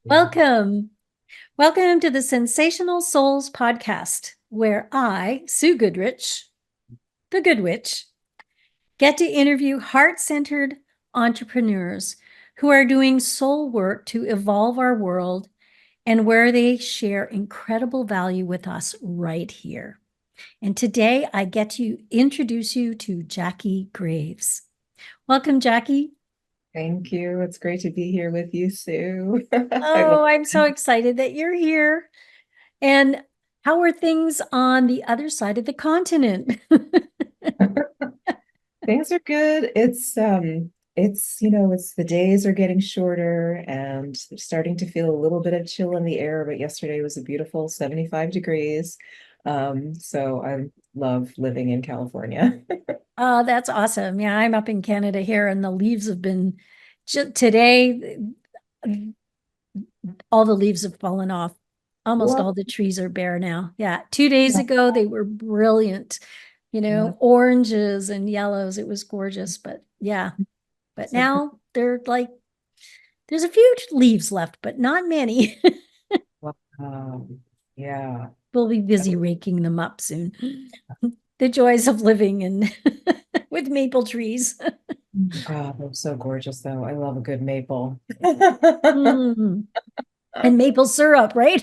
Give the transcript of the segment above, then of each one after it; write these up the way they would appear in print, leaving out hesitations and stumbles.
Welcome. Welcome to the Sensational Souls Podcast, where I, Sue Goodrich, the Good Witch, get to interview heart-centered entrepreneurs who are doing soul work to evolve our world and where they share incredible value with us right here. And today I get to introduce you to Jackie Graves. Welcome, Jackie. Thank you. It's great to be here with you, Sue. Oh, I'm so excited that you're here. And how are things on the other side of the continent? Things are good. It's the days are getting shorter and starting to feel a little bit of chill in the air, but yesterday was a beautiful 75 degrees. So I love living in California. Oh, that's awesome. Yeah, I'm up in Canada here, and the leaves have been today, all the leaves have fallen off. Almost Well, all the trees are bare now. Yeah, 2 days ago, they were brilliant, yeah, oranges and yellows. It was gorgeous, but yeah, but so now they're like, there's a few leaves left, but not many. yeah. We'll be busy raking them up soon. The joys of living in with maple trees. Oh, they're so gorgeous though. I love a good maple. Mm. And maple syrup, right?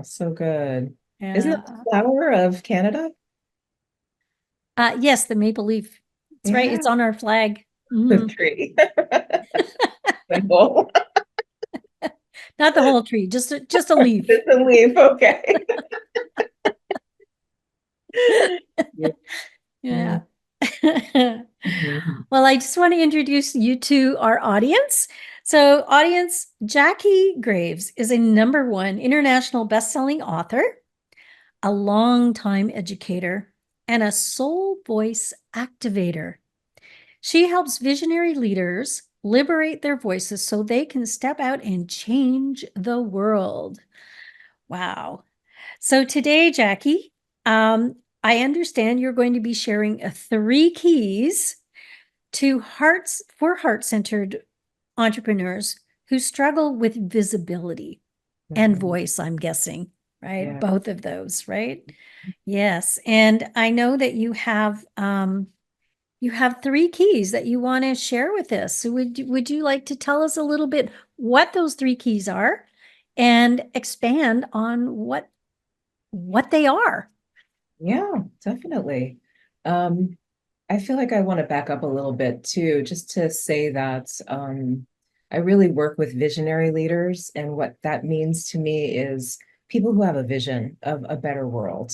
So good. Isn't it the Yeah. flower of Canada? Yes, the maple leaf. It's right. Yeah, It's on our flag. the Mhm. tree. Symbol. Not the whole tree, just a leaf. It's a leaf, okay. Yeah. Yeah. Mhm. Well, I just want to introduce you to our audience. So, audience, Jackie Graves is a #1 international best-selling author, a longtime educator, and a soul voice activator. She helps visionary leaders liberate their voices so they can step out and change the world. Wow. So today, Jackie, I understand you're going to be sharing 3 keys to heart-centered entrepreneurs who struggle with visibility and Mhm. voice, I'm guessing, right? Yeah. Both of those, right? Yes. And I know that you have 3 keys that you want to share with us. So would you like to tell us a little bit what those 3 keys are and expand on what they are? Yeah, definitely. Um, I feel like I want to back up a little bit too, just to say that I really work with visionary leaders, and what that means to me is people who have a vision of a better world,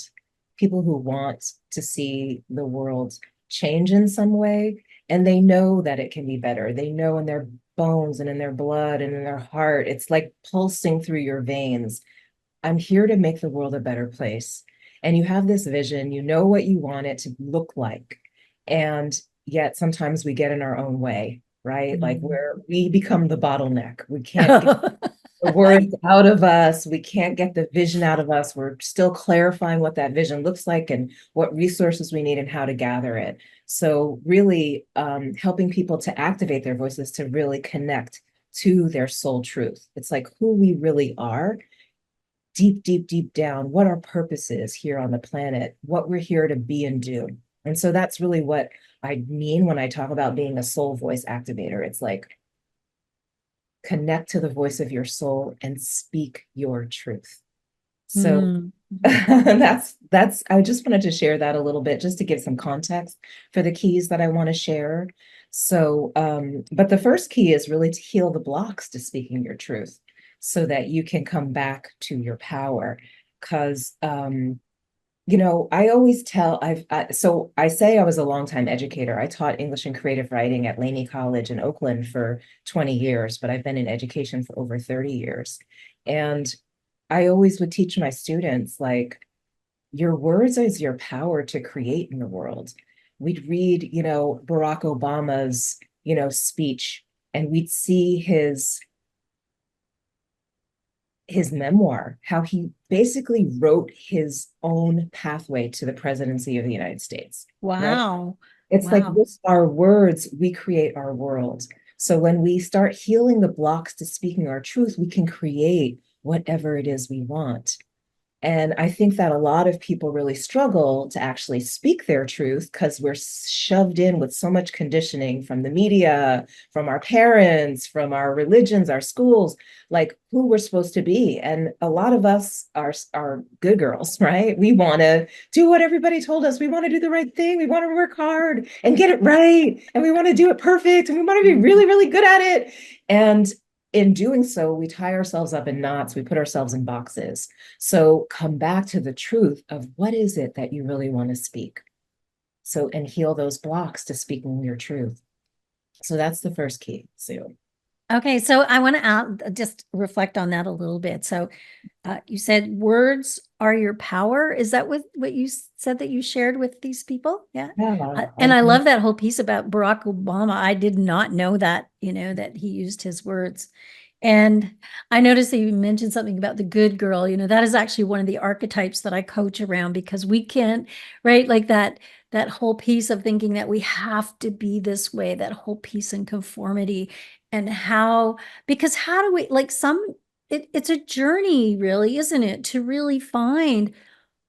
people who want to see the world change in some way, and they know that it can be better. They know in their bones and in their blood and in their heart, it's like pulsing through your veins. I'm here to make the world a better place. And you have this vision, you know what you want it to look like. And yet sometimes we get in our own way, right? Like Mm. where we become the bottleneck. We can't get the words out of us. We can't get the vision out of us. We're still clarifying what that vision looks like and what resources we need and how to gather it. So really helping people to activate their voices to really connect to their soul truth. It's like who we really are deep, deep, deep down, what our purpose is here on the planet, what we're here to be and do. And so that's really what I mean when I talk about being a soul voice activator. It's like connect to the voice of your soul and speak your truth. So Mm. that's I just wanted to share that a little bit just to give some context for the keys that I want to share. So but the first key is really to heal the blocks to speaking your truth so that you can come back to your power. Because I always tell so I say I was a longtime educator. I taught English and creative writing at Laney College in Oakland for 20 years, but I've been in education for over 30 years. And I always would teach my students like your words is your power to create in the world. We'd read, Barack Obama's, speech, and we'd see his memoir, how he basically wrote his own pathway to the presidency of the United States, right? Wow. It's like Wow. with our words, we create our world. So when we start healing the blocks to speaking our truth, we can create whatever it is we want. And I think that a lot of people really struggle to actually speak their truth because we're shoved in with so much conditioning from the media, from our parents, from our religions, our schools, like who we're supposed to be. And a lot of us are good girls, right? We want to do what everybody told us. We want to do the right thing. We want to work hard and get it right. And we want to do it perfect. And we want to be really, really good at it. And in doing so, we tie ourselves up in knots. We put ourselves in boxes. So come back to the truth of what is it that you really want to speak. So, and heal those blocks to speaking your truth. So that's the first key, Sue. Okay, so I want to just reflect on that a little bit. So you said words are your power. Is that what you said that you shared with these people? Yeah. Yeah, And I love that whole piece about Barack Obama. I did not know that, that he used his words. And I noticed that you mentioned something about the good girl. That is actually one of the archetypes that I coach around because we can't, right? Like that whole piece of thinking that we have to be this way, that whole piece in conformity and because how do we it's a journey really, isn't it? To really find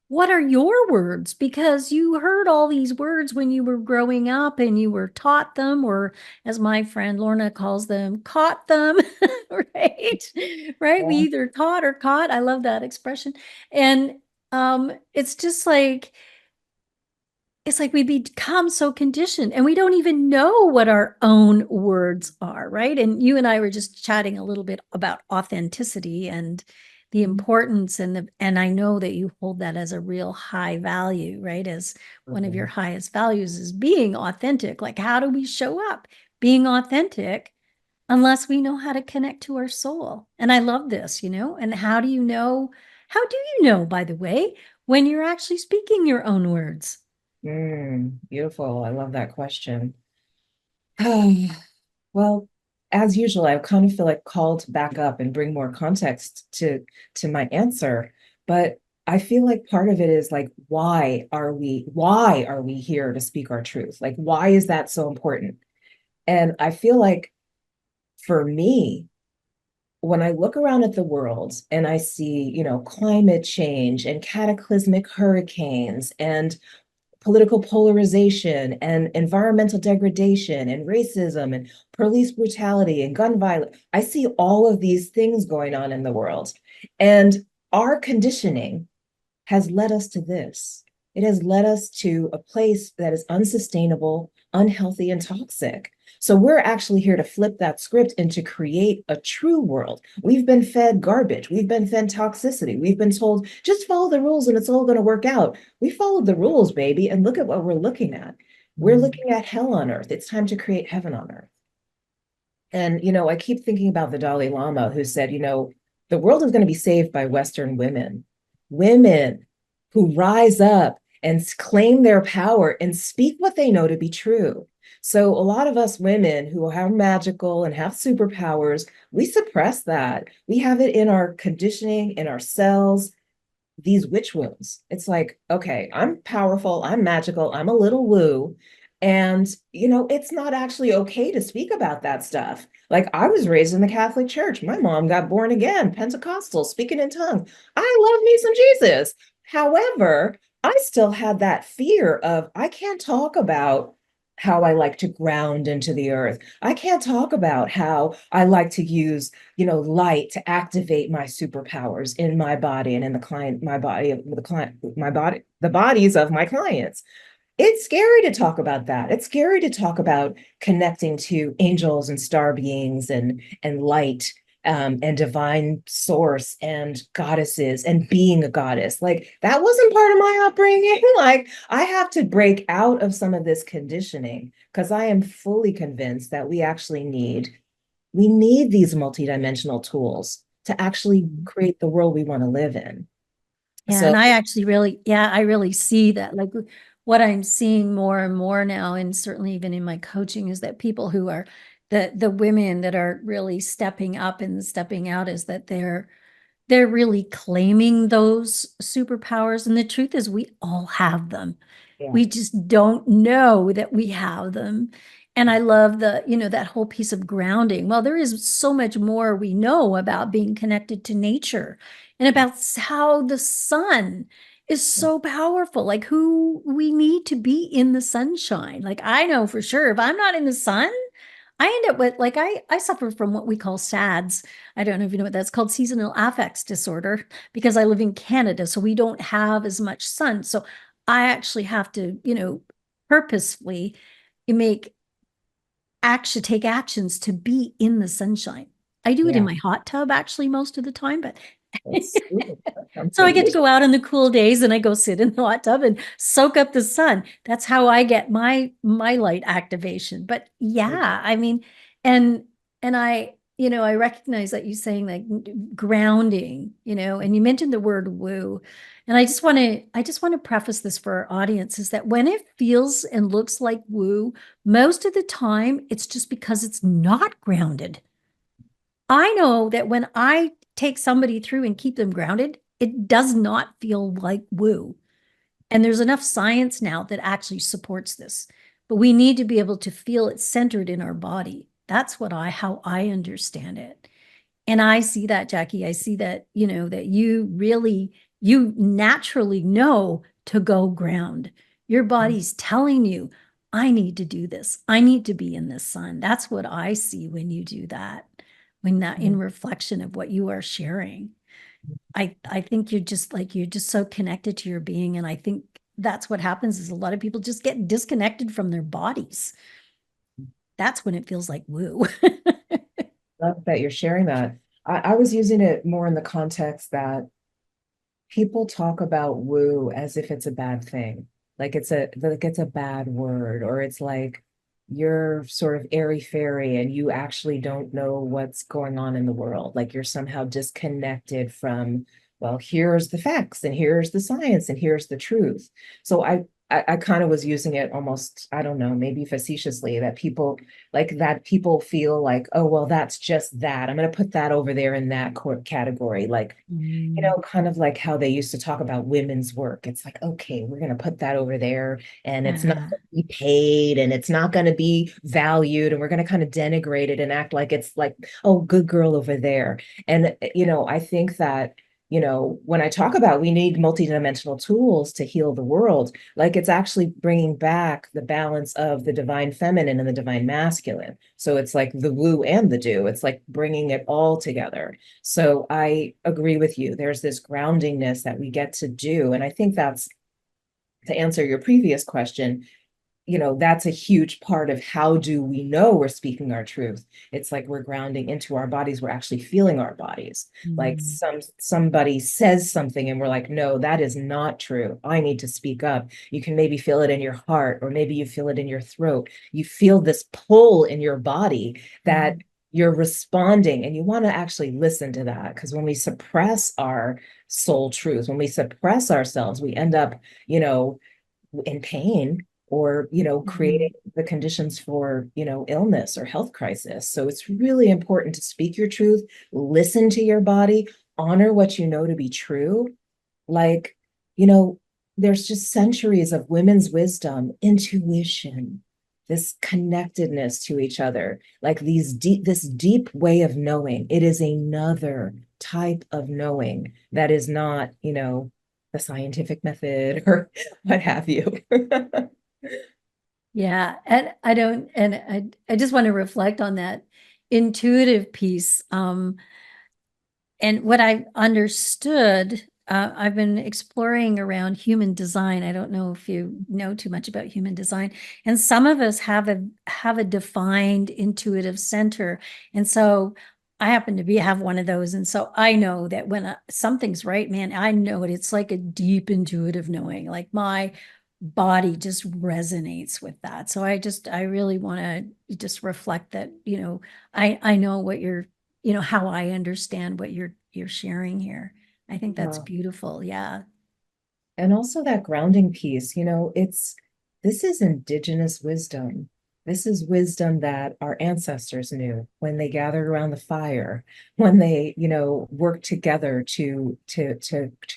what are your words? Because you heard all these words when you were growing up and you were taught them, or as my friend Lorna calls them, caught them, right? Right? We yeah. either taught or caught. I love that expression. And it's just like, it's like we become so conditioned and we don't even know what our own words are, right? And you and I were just chatting a little bit about authenticity and the importance and I know that you hold that as a real high value, right? As one of your highest values is being authentic. Like, how do we show up being authentic unless we know how to connect to our soul? And I love this, and how do you know, by the way, when you're actually speaking your own words? Beautiful. I love that question. Well, as usual, I kind of feel like called to back up and bring more context to my answer. But I feel like part of it is like, why are we here to speak our truth? Like, why is that so important? And I feel like for me, when I look around at the world and I see, climate change and cataclysmic hurricanes and political polarization and environmental degradation and racism and police brutality and gun violence. I see all of these things going on in the world. And our conditioning has led us to this. It has led us to a place that is unsustainable, unhealthy, and toxic. So we're actually here to flip that script and to create a true world. We've been fed garbage. We've been fed toxicity. We've been told, just follow the rules and it's all going to work out. We followed the rules, baby, and look at what we're looking at. We're looking at hell on earth. It's time to create heaven on earth. And, I keep thinking about the Dalai Lama who said, the world is going to be saved by Western women who rise up and claim their power and speak what they know to be true. So a lot of us women who are magical and have superpowers, we suppress that. We have it in our conditioning, in our cells, these witch wounds. It's like, okay, I'm powerful, I'm magical, I'm a little woo. And, it's not actually okay to speak about that stuff. Like I was raised in the Catholic Church. My mom got born again, Pentecostal, speaking in tongues. I love me some Jesus. However, I still had that fear of I can't talk about how I like to ground into the earth. I can't talk about how I like to use, light to activate my superpowers in my body and in the bodies of my clients. It's scary to talk about that. It's scary to talk about connecting to angels and star beings and light and divine source and goddesses and being a goddess. Like that wasn't part of my upbringing. Like I have to break out of some of this conditioning because I am fully convinced that we need these multidimensional tools to actually create the world we want to live in. Yeah, So and I really see that. Like what I'm seeing more and more now, and certainly even in my coaching, is that people who are the women that are really stepping up and stepping out is that they're really claiming those superpowers. And the truth is we all have them. yeah. We just don't know that we have them. And I love that whole piece of grounding. Well, there is so much more we know about being connected to nature and about how the sun is so powerful, like who we need to be in the sunshine. Like I know for sure if I'm not in the sun, I end up with like I suffer from what we call SADS. I don't know if you know what that's called, seasonal affects disorder, because I live in Canada, so we don't have as much sun. So I actually have to, purposefully make take actions to be in the sunshine. I do it in Yeah, my hot tub actually most of the time, but that's cool. That sounds so I get good. to go out on the cool days and I go sit in the hot tub and soak up the sun. That's how I get my light activation. But yeah, I mean, and I recognize that you saying like grounding, and you mentioned the word woo. And I just want to preface this for our audience is that when it feels and looks like woo, most of the time it's just because it's not grounded. I know that when I take somebody through and keep them grounded, it does not feel like woo. And there's enough science now that actually supports this. But we need to be able to feel it centered in our body. That's how I understand it. And I see that, Jackie. I see that, that you naturally know to go ground. Your body's telling you, I need to do this. I need to be in the sun. That's what I see when you do that, when that in reflection of what you are sharing. I think you're just so connected to your being. And I think that's what happens is a lot of people just get disconnected from their bodies. That's when it feels like woo. Love that you're sharing that. I was using it more in the context that people talk about woo as if it's a bad thing. Like it's a bad word, or it's like you're sort of airy fairy and you actually don't know what's going on in the world. Like you're somehow disconnected from, well, here's the facts and here's the science and here's the truth. So I kind of was using it almost, I don't know, maybe facetiously, that people feel like, oh, well, that's just that. I'm going to put that over there in that category. Like, Mm, kind of like how they used to talk about women's work. It's like, okay, we're going to put that over there and it's not uh-huh. going to be paid and it's not going to be valued. And we're going to kind of denigrate it and act like it's like, oh, good girl over there. And, I think that, when I talk about we need multidimensional tools to heal the world, like it's actually bringing back the balance of the divine feminine and the divine masculine. So it's like the woo and the do. It's like bringing it all together. So I agree with you. There's this groundingness that we get to do. And I think that's to answer your previous question, that's a huge part of how do we know we're speaking our truth. It's like we're grounding into our bodies, we're actually feeling our bodies. Like Mm, somebody says something and we're like, no, that is not true, I need to speak up. You can maybe feel it in your heart, or maybe you feel it in your throat. You feel this pull in your body that mm, you're responding, and you want to actually listen to that, because when we suppress our soul truth, when we suppress ourselves, we end up, you know in pain, or creating mm, the conditions for illness or health crisis. So it's really important to speak your truth, listen to your body, honor what you know to be true. Like, you know there's just centuries of women's wisdom, intuition, this connectedness to each other, like this deep way of knowing. It is another type of knowing that is not the scientific method or what have you. yeah. And I just want to reflect on that intuitive piece. And what I understood, I've been exploring around human design. I don't know if you know too much about human design, and some of us have a defined intuitive center, and so I happen to have one of those, and so I know that when something's right, man, I know it. It's like a deep intuitive knowing, like my body just resonates with that. So I really want to just reflect that, I know what you're how I understand what you're sharing here. I think that's Yeah. beautiful. Yeah. And also that grounding piece, this is indigenous wisdom. This is wisdom that our ancestors knew when they gathered around the fire, when they, worked together to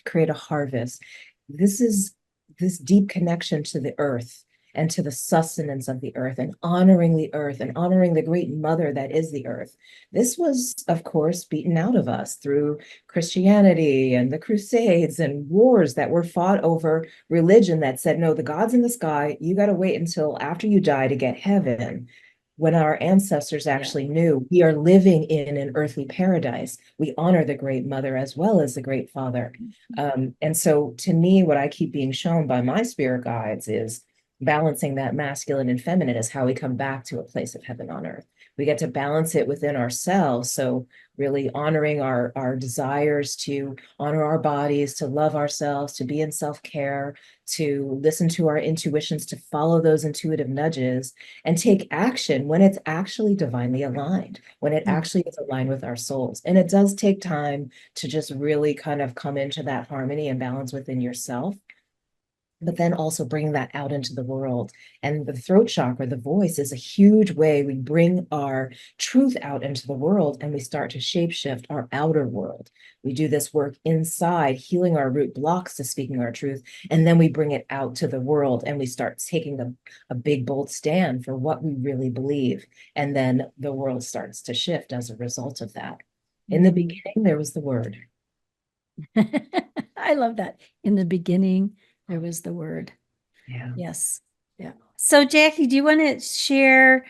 create a harvest. This is this deep connection to the earth. and to the sustenance of the earth and honoring the earth and honoring the great mother that is the earth. This was, of course, beaten out of us through Christianity and the Crusades and wars that were fought over religion that said, no, the God's in the sky. You got to wait until after you die to get heaven. When our ancestors actually knew we are living in an earthly paradise, we honor the great mother as well as the great father. And so to me, what I keep being shown by my spirit guides is balancing that masculine and feminine is how we come back to a place of heaven on earth. We get to balance it within ourselves. So really honoring our desires to honor our bodies, to love ourselves, to be in self-care, to listen to our intuitions, to follow those intuitive nudges and take action when it's actually divinely aligned, when it actually is aligned with our souls. And it does take time to just really kind of come into that harmony and balance within yourself, but then also bringing that out into the world. And the throat chakra, the voice, is a huge way we bring our truth out into the world and we start to shapeshift our outer world. We do this work inside, healing our root blocks to speaking our truth, and then we bring it out to the world and we start taking a big, bold stand for what we really believe. And then the world starts to shift as a result of that. In the beginning, there was the word. I love that. In the beginning, there was the word. Yeah. Yes. Yeah. So, Jackie, do you want to share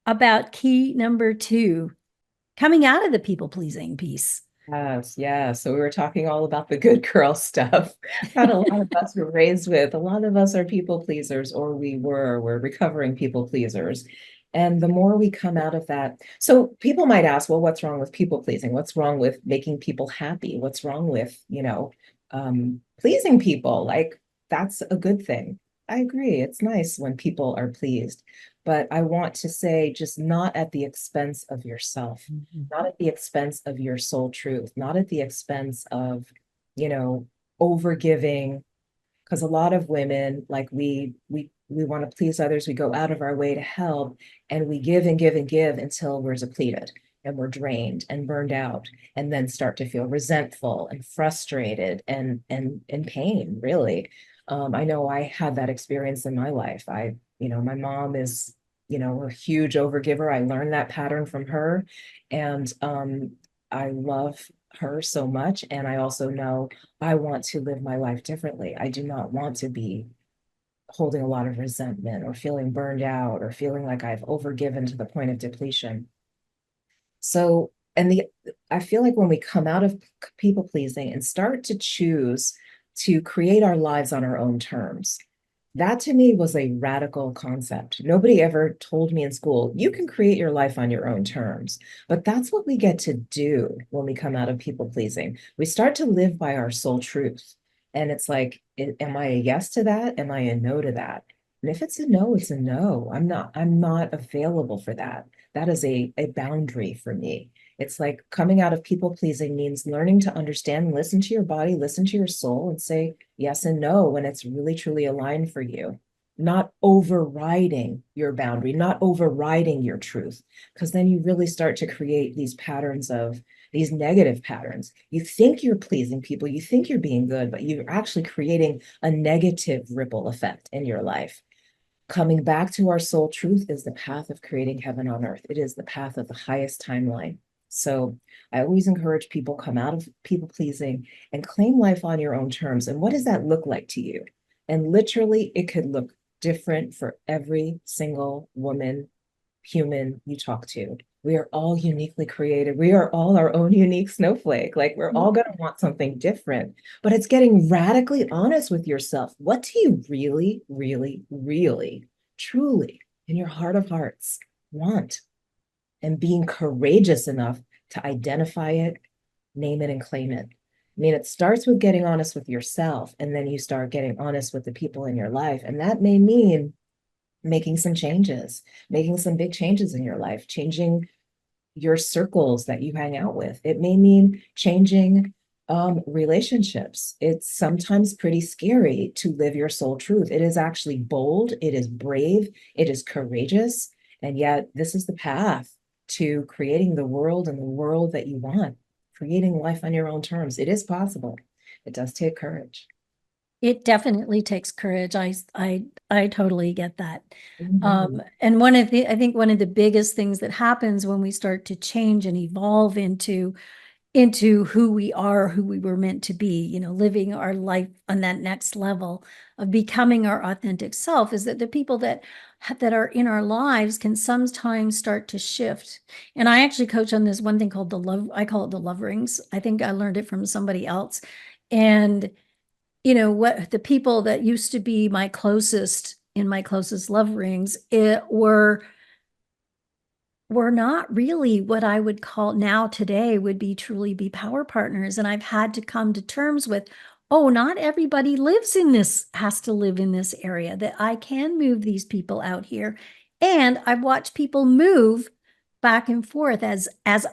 about key number 2, coming out of the people pleasing piece? Yes, yeah. So we were talking all about the good girl stuff that a lot of us were raised with. A lot of us are people pleasers, or we're recovering people pleasers. And the more we come out of that, so people might ask, well, what's wrong with people pleasing? What's wrong with making people happy? What's wrong with, pleasing people? Like, that's a good thing. I agree. It's nice when people are pleased, but I want to say just not at the expense of yourself, not at the expense of your soul truth, not at the expense of, you know, overgiving. Because a lot of women, like we want to please others, we go out of our way to help, and we give and give and give until we're depleted and we're drained and burned out, and then start to feel resentful and frustrated and in pain, really. I know I had that experience in my life. My mom is, a huge overgiver. I learned that pattern from her. And I love her so much. And I also know I want to live my life differently. I do not want to be holding a lot of resentment or feeling burned out or feeling like I've overgiven to the point of depletion. So, I feel like when we come out of people pleasing and start to choose to create our lives on our own terms, that to me was a radical concept. Nobody ever told me in school, you can create your life on your own terms. But that's what we get to do when we come out of people pleasing. We start to live by our soul truth. And it's like, am I a yes to that? Am I a no to that? And if it's a no, it's a no. I'm not available for that. That is a boundary for me. It's like coming out of people pleasing means learning to understand, listen to your body, listen to your soul, and say yes and no when it's really truly aligned for you. Not overriding your boundary, not overriding your truth, because then you really start to create these patterns of these negative patterns. You think you're pleasing people, you think you're being good, but you're actually creating a negative ripple effect in your life. Coming back to our soul truth is the path of creating heaven on earth. It is the path of the highest timeline. So I always encourage people come out of people pleasing and claim life on your own terms. And what does that look like to you? And literally, it could look different for every single woman, human you talk to. We are all uniquely created. We are all our own unique snowflake. Like, we're all going to want something different, but it's getting radically honest with yourself. What do you really, really, really, truly, in your heart of hearts, want? And being courageous enough to identify it, name it, and claim it. I mean, it starts with getting honest with yourself, and then you start getting honest with the people in your life. And that may mean making some changes, making some big changes in your life, changing your circles that you hang out with. It may mean changing relationships. It's sometimes pretty scary to live your soul truth. It is actually bold, it is brave, it is courageous, and yet this is the path to creating the world and the world that you want, creating life on your own terms. It is possible. It does take courage. It definitely takes courage. I totally get that. Mhm. And I think one of the biggest things that happens when we start to change and evolve into who we are, who we were meant to be, living our life on that next level of becoming our authentic self, is that the people that are in our lives can sometimes start to shift. And I actually coach on this one thing called I call it the love rings. I think I learned it from somebody else. And what the people that used to be my closest in my closest love rings, it were not really what I would call now today would be truly be power partners. And I've had to come to terms with, oh, not everybody has to live in this area, that I can move these people out here. And I've watched people move back and forth as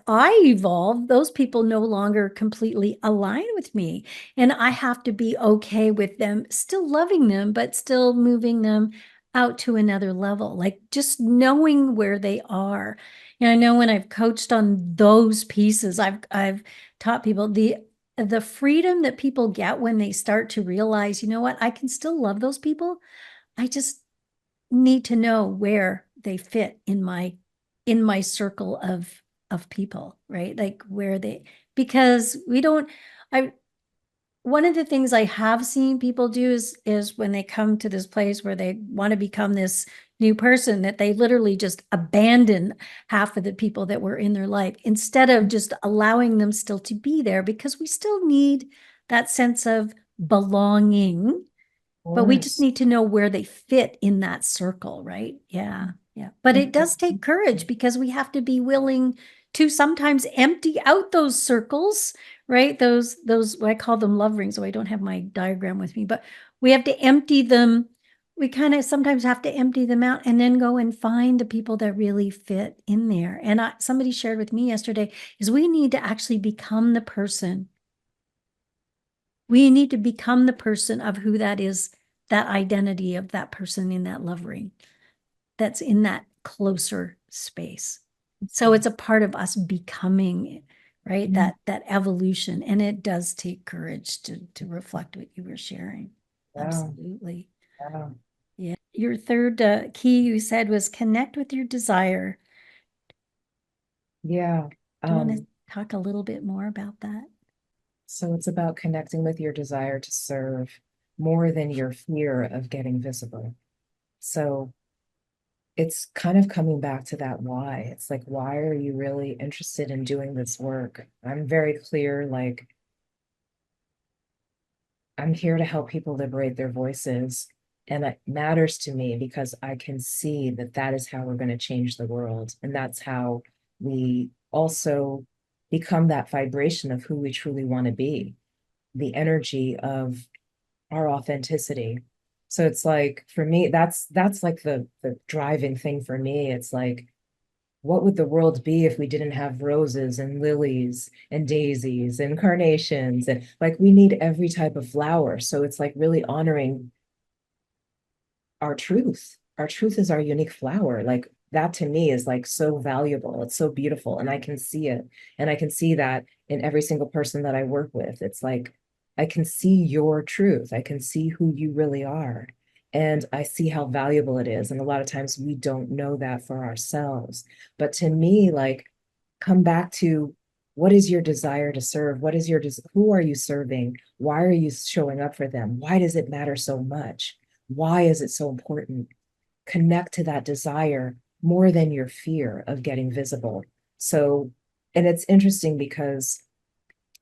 I evolve. Those people no longer completely align with me. And I have to be okay with them, still loving them, but still moving them out to another level, like just knowing where they are. I know when I've coached on those pieces, I've taught people the freedom that people get when they start to realize, you know what, I can still love those people. I just need to know where they fit in my circle of people, right? Like where they, because we don't, I one of the things I have seen people do is when they come to this place where they want to become this new person, that they literally just abandon half of the people that were in their life instead of just allowing them still to be there, because we still need that sense of belonging, Of but we just course. need to know where they fit in that circle, right? Yeah. Yeah. But it does take courage, because we have to be willing to sometimes empty out those circles, right? Those I call them love rings. So I don't have my diagram with me, but we have to empty them. We kind of sometimes have to empty them out and then go and find the people that really fit in there. And somebody shared with me yesterday is we need to actually become the person. We need to become the person of who that is, that identity of that person in that love ring that's in that closer space. So it's a part of us becoming, right? Mhm. That evolution. And it does take courage to reflect what you were sharing. Yeah, Absolutely. yeah, Yeah. Your third key you said was connect with your desire. yeah. Do you want to Um, talk a little bit more about that? so it's about connecting with your desire to serve more than your fear of getting visible. So it's kind of coming back to that why. It's like, why are you really interested in doing this work? I'm very clear, like, I'm here to help people liberate their voices. And it matters to me because I can see that that is how we're going to change the world. And that's how we also become that vibration of who we truly want to be, the energy of our authenticity. So it's like for me, that's like the driving thing for me. It's like, what would the world be if we didn't have roses and lilies and daisies and carnations? And like we need every type of flower. So it's like really honoring our truth. Our truth is our unique flower. Like that to me is like so valuable. It's so beautiful. And I can see it. And I can see that in every single person that I work with. It's like I can see your truth. I can see who you really are. And I see how valuable it is. And a lot of times we don't know that for ourselves. But to me, like, come back to what is your desire to serve? What is who are you serving? Why are you showing up for them? Why does it matter so much? Why is it so important? Connect to that desire more than your fear of getting visible. So, and it's interesting because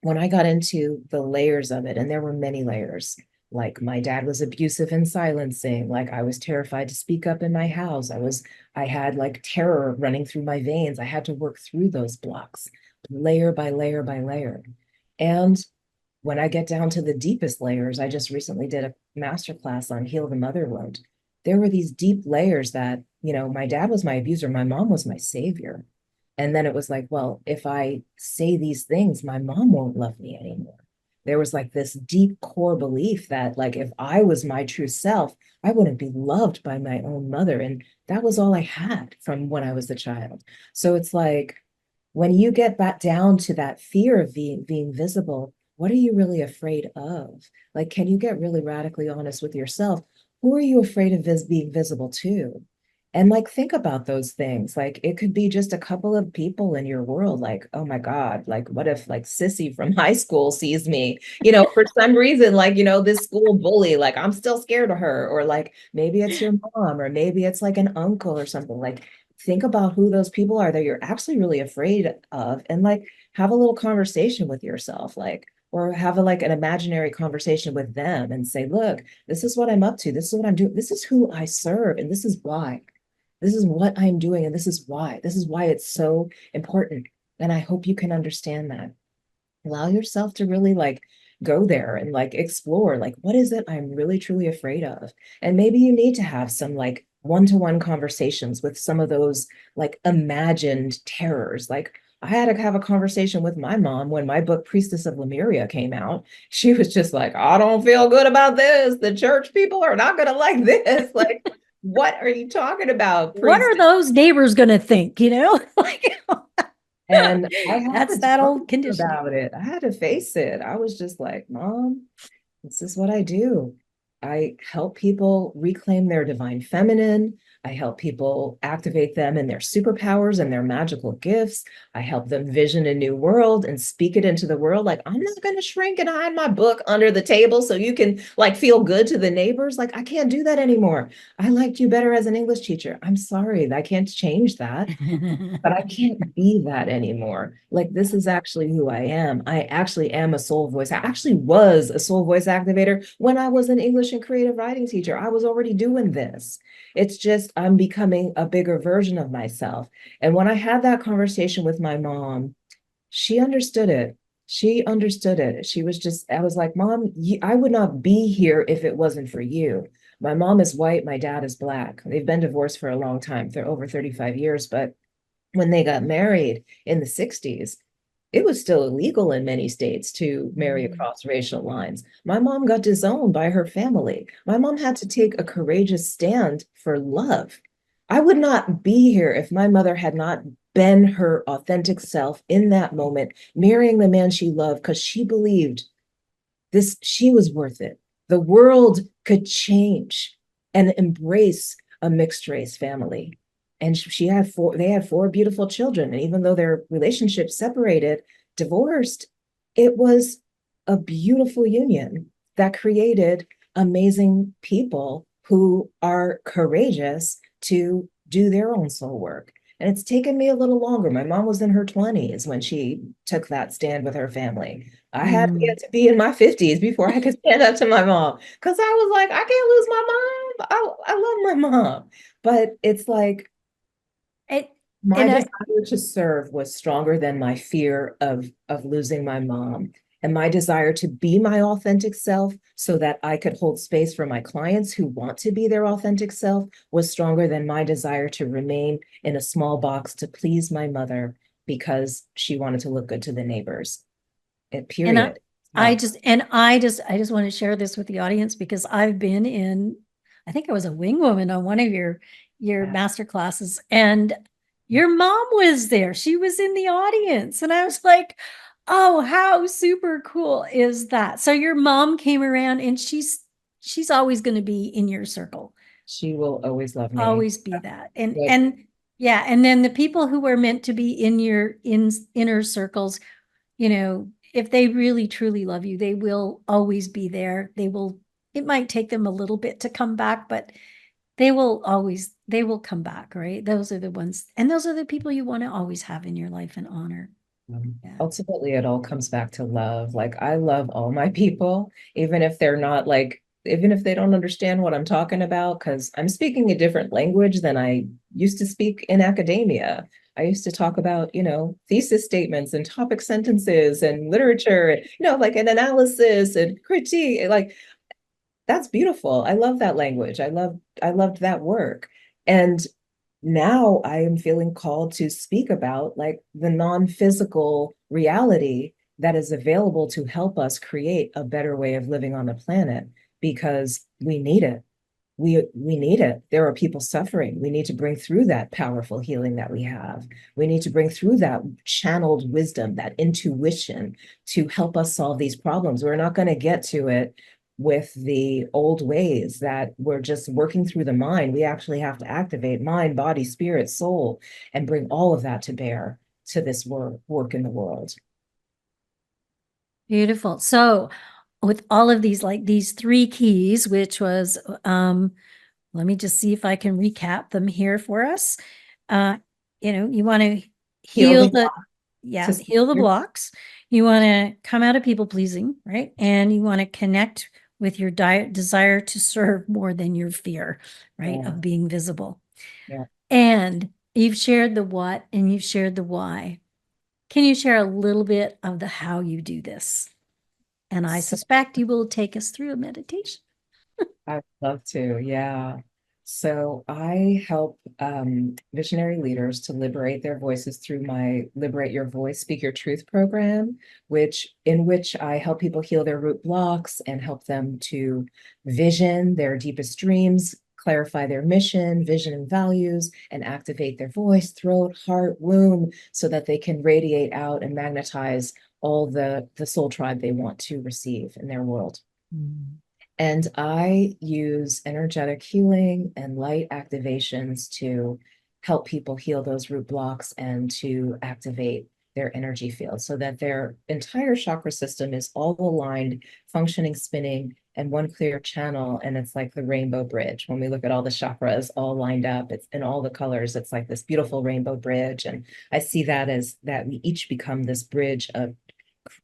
when I got into the layers of it, and there were many layers, like my dad was abusive and silencing, like I was terrified to speak up in my house. I had like terror running through my veins. I had to work through those blocks, layer by layer by layer. And when I get down to the deepest layers, I just recently did a master class on heal the mother wound. There were these deep layers that, my dad was my abuser, my mom was my savior. And then it was like, well, if I say these things, my mom won't love me anymore. There was like this deep core belief that, like, if I was my true self, I wouldn't be loved by my own mother. And that was all I had from when I was a child. So it's like, when you get back down to that fear of being visible, what are you really afraid of? Like, can you get really radically honest with yourself? Who are you afraid of being visible to? And like, think about those things. Like, it could be just a couple of people in your world. Like, oh my God, like, what if like Sissy from high school sees me, for some reason, like, this school bully, like, I'm still scared of her. Or like, maybe it's your mom, or maybe it's like an uncle or something. Like, think about who those people are that you're actually really afraid of. And like, have a little conversation with yourself. Like, or have like an imaginary conversation with them and say, look, this is what I'm up to. This is what I'm doing. This is who I serve. And this is why. This is what I'm doing. And this is why. This is why it's so important. And I hope you can understand that. Allow yourself to really like go there and like explore, like, what is it I'm really truly afraid of? And maybe you need to have some like one-to-one conversations with some of those like imagined terrors. Like, I had to have a conversation with my mom when my book Priestess of Lemuria came out. She was just like, I don't feel good about this. The church people are not going to like this. Like, what are you talking about, What priest? are those neighbors going to think? Like, And I had that's to that talk old conditioning. about it. I had to face it. I was just like, Mom, this is what I do. I help people reclaim their divine feminine. I help people activate them in their superpowers and their magical gifts. I help them vision a new world and speak it into the world. Like, I'm not going to shrink and hide my book under the table so you can like feel good to the neighbors. Like, I can't do that anymore. I liked you better as an English teacher. I'm sorry. I can't change that, but I can't be that anymore. Like, this is actually who I am. I actually am a soul voice. I actually was a soul voice activator when I was an English and creative writing teacher. I was already doing this. It's just I'm becoming a bigger version of myself. And when I had that conversation with my mom, she understood it. She understood it. She was just, I was like, Mom, I would not be here if it wasn't for you. My mom is white, my dad is black. They've been divorced for a long time. They're over 35 years, but when they got married in the 60s, it was still illegal in many states to marry across racial lines. My mom got disowned by her family. My mom had to take a courageous stand for love. I would not be here if my mother had not been her authentic self in that moment, marrying the man she loved because she believed she was worth it. The world could change and embrace a mixed race family. And they had four beautiful children. And even though their relationship separated, divorced, it was a beautiful union that created amazing people who are courageous to do their own soul work. And it's taken me a little longer. My mom was in her 20s when she took that stand with her family. I had to get to be in my 50s before I could stand up to my mom because I was like, I can't lose my mom. I love my mom. But it's like It, my and desire to serve was stronger than my fear of losing my mom. And my desire to be my authentic self so that I could hold space for my clients who want to be their authentic self was stronger than my desire to remain in a small box to please my mother because she wanted to look good to the neighbors. and I, Period. I No. just and I just want to share this with the audience because I've been in, I think I was a wing woman on one of your master classes, and your mom was there. She was in the audience, and I was like, "Oh, how super cool is that?" So your mom came around, and she's always going to be in your circle, She will always love me. always be that, and Like, and yeah, and then the people who were meant to be in your inner circles, if they really truly love you, they will always be there. It might take them a little bit to come back, but they will come back, right? Those are the ones, and those are the people you want to always have in your life and honor. Yeah. ultimately, it all comes back to love. Like, I love all my people, even if they're not like, even if they don't understand what I'm talking about, because I'm speaking a different language than I used to speak in academia. I used to talk about, thesis statements and topic sentences and literature, and, like an analysis and critique. Like, that's beautiful. I love that language. I loved that work. And now I am feeling called to speak about like the non-physical reality that is available to help us create a better way of living on the planet because we need it. we need it. There are people suffering. We need to bring through that powerful healing that we have. We need to bring through that channeled wisdom, that intuition to help us solve these problems. We're not going to get to it with the old ways that we're just working through the mind. We actually have to activate mind, body, spirit, soul, and bring all of that to bear to this work in the world. Beautiful. So with all of these, like these three keys, which was, let me just see if I can recap them here for us. You want to Heal heal the the, to heal the blocks. You want to come out of people pleasing, right? And you want to connect with your desire to serve more than your fear, right? yeah, Of being visible. yeah. And you've shared the what and you've shared the why. Can you share a little bit of the how you do this? And I So suspect you will take us through a meditation. I'd love to, yeah. So I help visionary leaders to liberate their voices through my Liberate Your Voice, Speak Your Truth program, which I help people heal their root blocks and help them to vision their deepest dreams, clarify their mission, vision and values, and activate their voice, throat, heart, womb, so that they can radiate out and magnetize all the soul tribe they want to receive in their world. Mm. And I use energetic healing and light activations to help people heal those root blocks and to activate their energy field so that their entire chakra system is all aligned, functioning, spinning, and one clear channel. And it's like the rainbow bridge. When we look at all the chakras all lined up, it's in all the colors, it's like this beautiful rainbow bridge. And I see that as that we each become this bridge of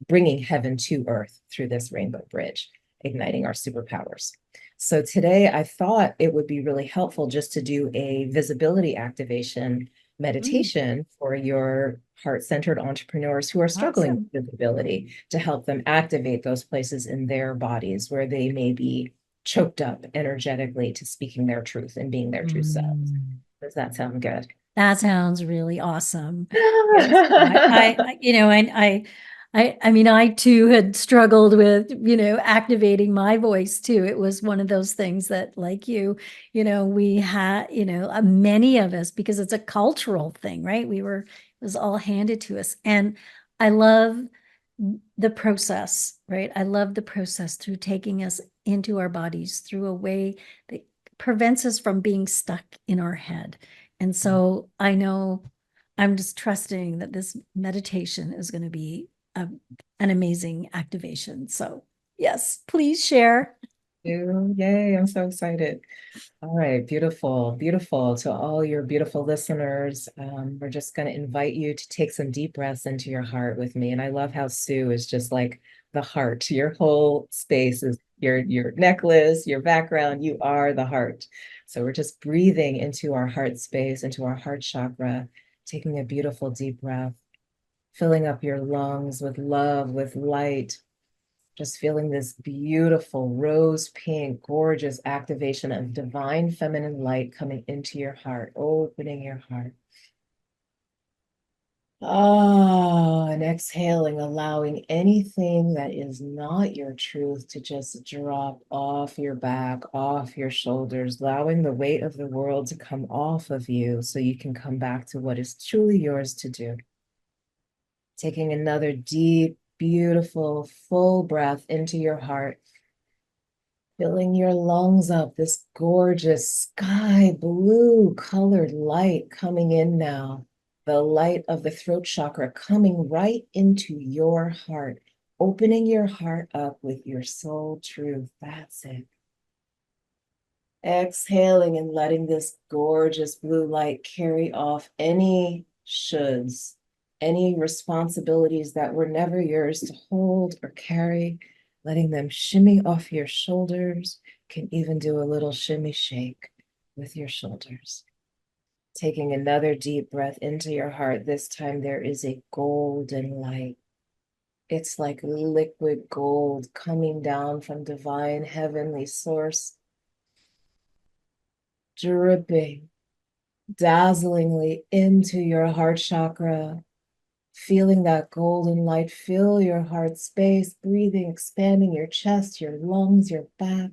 bringing heaven to earth through this rainbow bridge, igniting our superpowers. So today I thought it would be really helpful just to do a visibility activation Mm, meditation for your heart-centered entrepreneurs who are struggling awesome. with visibility to help them activate those places in their bodies where they may be choked up energetically to speaking their truth and being their true selves. Mm. Does that sound good? That sounds really awesome. Yes, I mean, I too had struggled with, activating my voice too. It was one of those things that, like we had, many of us, because it's a cultural thing, right? It was all handed to us. And I love the process, right? I love the process through taking us into our bodies through a way that prevents us from being stuck in our head. And so I know I'm just trusting that this meditation is going to be an amazing activation. So, yes, please share. Yay, I'm so excited. All right, beautiful, beautiful. To all your beautiful listeners, we're just going to invite you to take some deep breaths into your heart with me. And I love how Sue is just like the heart. Your whole space is your necklace, your background. You are the heart. So we're just breathing into our heart space, into our heart chakra, taking a beautiful deep breath, filling up your lungs with love, with light, just feeling this beautiful rose pink, gorgeous activation of divine feminine light coming into your heart, opening your heart. Ah, and exhaling, allowing anything that is not your truth to just drop off your back, off your shoulders, allowing the weight of the world to come off of you so you can come back to what is truly yours to do. Taking another deep, beautiful, full breath into your heart, filling your lungs up, this gorgeous sky blue colored light coming in now. The light of the throat chakra coming right into your heart, opening your heart up with your soul truth. That's it. Exhaling and letting this gorgeous blue light carry off any shoulds, any responsibilities that were never yours to hold or carry, letting them shimmy off your shoulders. Can even do a little shimmy shake with your shoulders. Taking another deep breath into your heart. This time there is a golden light. It's like liquid gold coming down from divine heavenly source, dripping dazzlingly into your heart chakra, feeling that golden light fill your heart space, breathing, expanding your chest, your lungs, your back,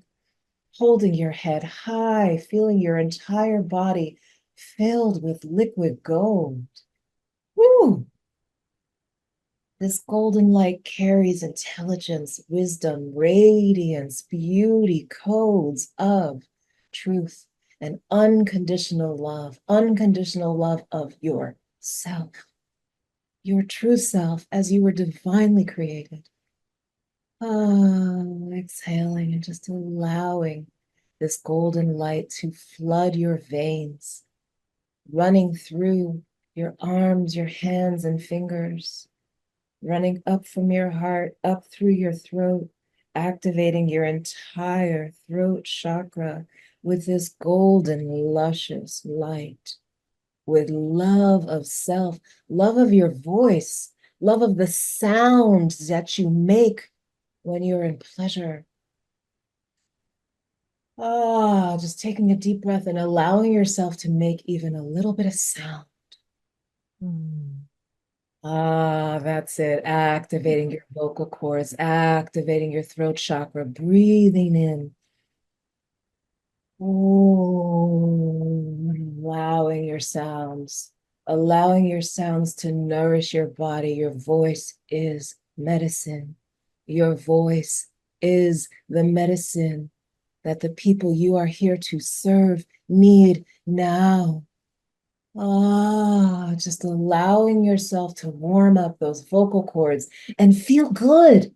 holding your head high, feeling your entire body filled with liquid gold. Woo! This golden light carries intelligence, wisdom, radiance, beauty, codes of truth, and unconditional love of yourself, your true self as you were divinely created. Exhaling and just allowing this golden light to flood your veins, running through your arms, your hands, and fingers, running up from your heart, up through your throat, activating your entire throat chakra with this golden, luscious light, with love of self, love of your voice, love of the sounds that you make when you're in pleasure. Just taking a deep breath and allowing yourself to make even a little bit of sound. That's it. Activating your vocal cords, activating your throat chakra, breathing in. Allowing your sounds to nourish your body. Your voice is medicine. Your voice is the medicine that the people you are here to serve need now. Just allowing yourself to warm up those vocal cords and feel good.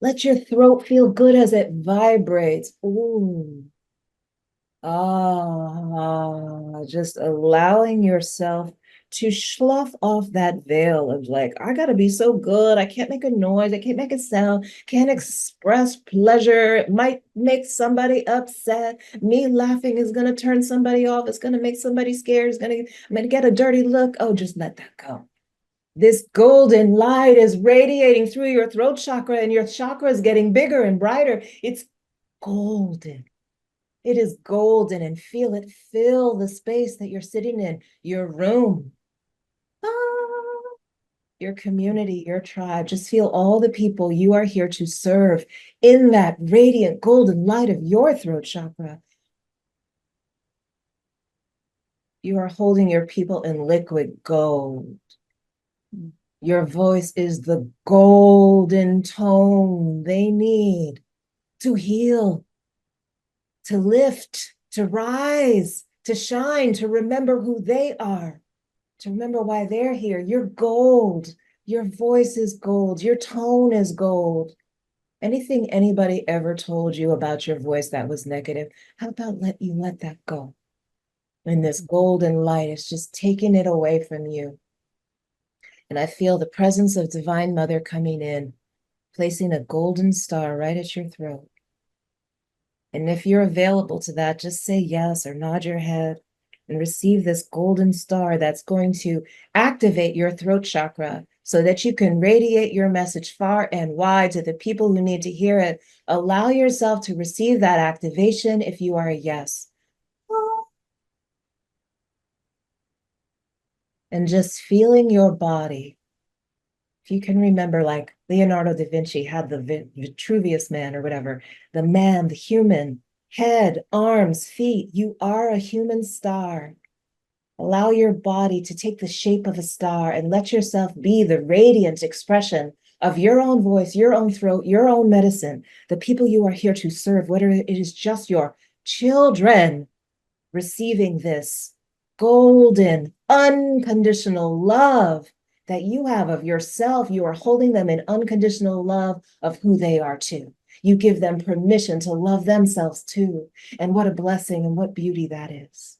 Let your throat feel good as it vibrates. Ooh. Just allowing yourself to slough off that veil of like, I gotta be so good. I can't make a noise. I can't make a sound. Can't express pleasure. It might make somebody upset. Me laughing is gonna turn somebody off. It's gonna make somebody scared. I'm gonna get a dirty look. Oh, just let that go. This golden light is radiating through your throat chakra, and your chakra is getting bigger and brighter. It's golden. It is golden, and feel it fill the space that you're sitting in, your room, your community, your tribe. Just feel all the people you are here to serve in that radiant golden light of your throat chakra. You are holding your people in liquid gold. Your voice is the golden tone they need to heal, to lift, to rise, to shine, to remember who they are, to remember why they're here. You're gold. Your voice is gold. Your tone is gold. Anything anybody ever told you about your voice that was negative, how about let that go? And this golden light is just taking it away from you. And I feel the presence of Divine Mother coming in, placing a golden star right at your throat. And if you're available to that, just say yes or nod your head and receive this golden star that's going to activate your throat chakra so that you can radiate your message far and wide to the people who need to hear it. Allow yourself to receive that activation if you are a yes. And just feeling your body. If you can remember, like Leonardo da Vinci had the Vitruvius Man or whatever, the man, the human, head, arms, feet, you are a human star. Allow your body to take the shape of a star and let yourself be the radiant expression of your own voice, your own throat, your own medicine, the people you are here to serve, whether it is just your children receiving this golden, unconditional love that you have of yourself. You are holding them in unconditional love of who they are too. You give them permission to love themselves too. And what a blessing and what beauty that is.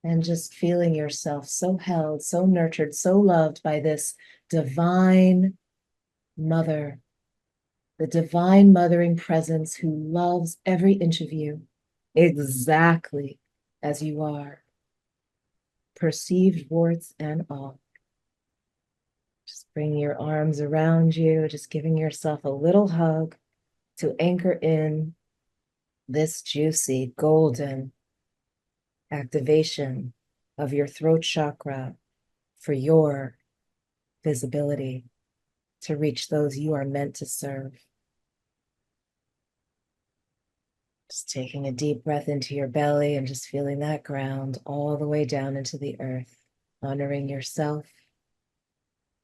And just feeling yourself so held, so nurtured, so loved by this divine mother, the divine mothering presence who loves every inch of you exactly as you are, perceived warts and all. Just bring your arms around you, just giving yourself a little hug to anchor in this juicy, golden activation of your throat chakra for your visibility to reach those you are meant to serve. Just taking a deep breath into your belly and just feeling that ground all the way down into the earth, honoring yourself,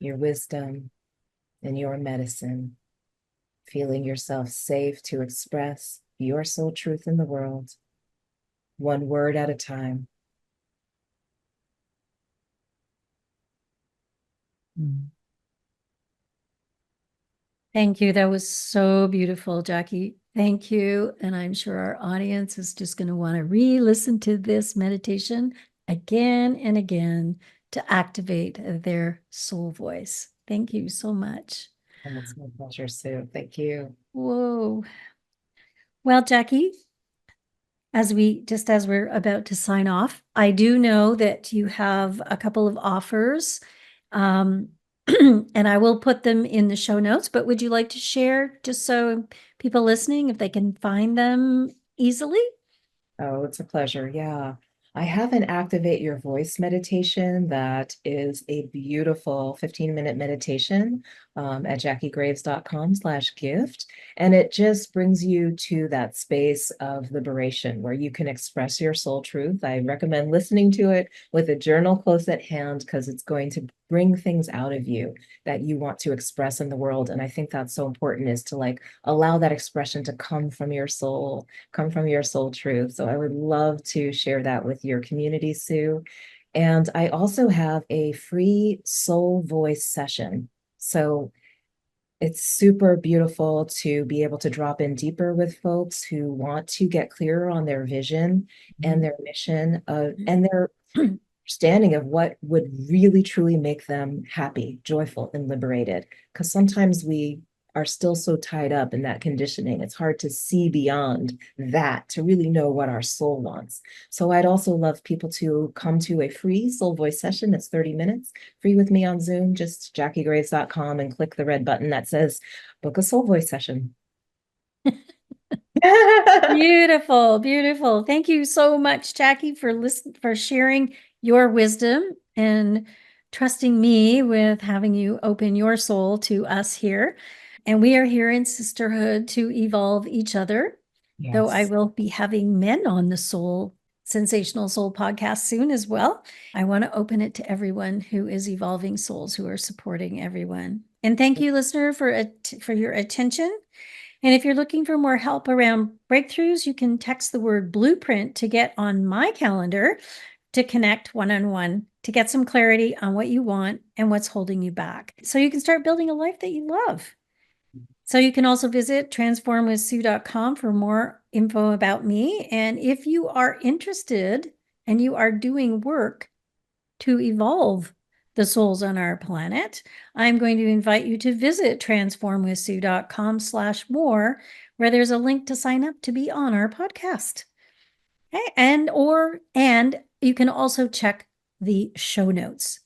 your wisdom, and your medicine, feeling yourself safe to express your soul truth in the world, one word at a time. Thank you. That was so beautiful, Jackie. Thank you. And I'm sure our audience is just going to want to re-listen to this meditation again and again to activate their soul voice. Thank you so much. And it's my pleasure, Sue. Thank you. Whoa. Well, Jackie, as we're about to sign off, I do know that you have a couple of offers. And I will put them in the show notes, but would you like to share just so people listening, if they can find them easily? Oh, it's a pleasure. Yeah. I have an activate your voice meditation that is a beautiful 15-minute meditation at jackiegraves.com/gift. And it just brings you to that space of liberation where you can express your soul truth. I recommend listening to it with a journal close at hand because it's going to bring things out of you that you want to express in the world. And I think that's so important, is to like allow that expression to come from your soul, come from your soul truth. So I would love to share that with your community, Sue. And I also have a free soul voice session. So it's super beautiful to be able to drop in deeper with folks who want to get clearer on their vision and their mission and their understanding of what would really truly make them happy, joyful, and liberated. Because sometimes we are still so tied up in that conditioning. It's hard to see beyond that to really know what our soul wants. So I'd also love people to come to a free soul voice session. It's 30 minutes, free with me on Zoom. Just jackiegraves.com and click the red button that says book a soul voice session. Beautiful, beautiful. Thank you so much, Jackie, for sharing your wisdom and trusting me with having you open your soul to us here. And we are here in sisterhood to evolve each other. Though I Yes. will be having men on the Sensational Soul podcast soon as well. I want to open it to everyone who is evolving souls, who are supporting everyone. And thank you, listener, for your attention. And if you're looking for more help around breakthroughs, you can text the word blueprint to get on my calendar to connect one-on-one to get some clarity on what you want and what's holding you back, so you can start building a life that you love. So you can also visit transformwithsue.com for more info about me. And if you are interested and you are doing work to evolve the souls on our planet, I'm going to invite you to visit transformwithsue.com/more, where there's a link to sign up to be on our podcast. Okay? And you can also check the show notes.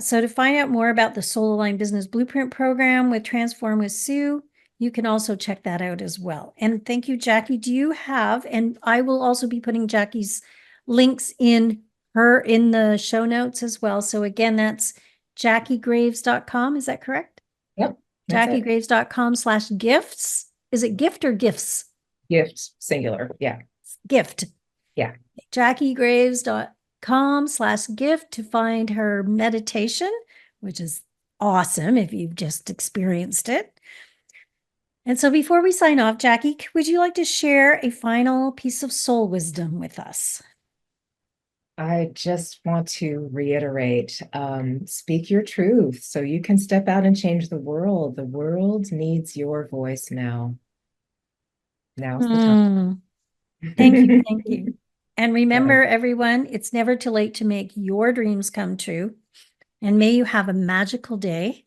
So to find out more about the Soul Aligned Business Blueprint program with Transform with Sue, you can also check that out as well. And thank you, Jackie. Do you have, and I will also be putting Jackie's links in the show notes as well. So again, that's jackiegraves.com. Is that correct? Yep. That's it. jackiegraves.com/gifts. Is it gift or gifts? Gift, singular. Yeah. Gift. Yeah. jackiegraves.com/gift to find her meditation, which is awesome if you've just experienced it. And so before we sign off, Jackie, would you like to share a final piece of soul wisdom with us? I just want to reiterate, speak your truth so you can step out and change the world. The world needs your voice now. Now's the time. Thank you. Thank you. And Yeah. remember, everyone, it's never too late to make your dreams come true. And may you have a magical day.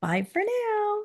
Bye for now.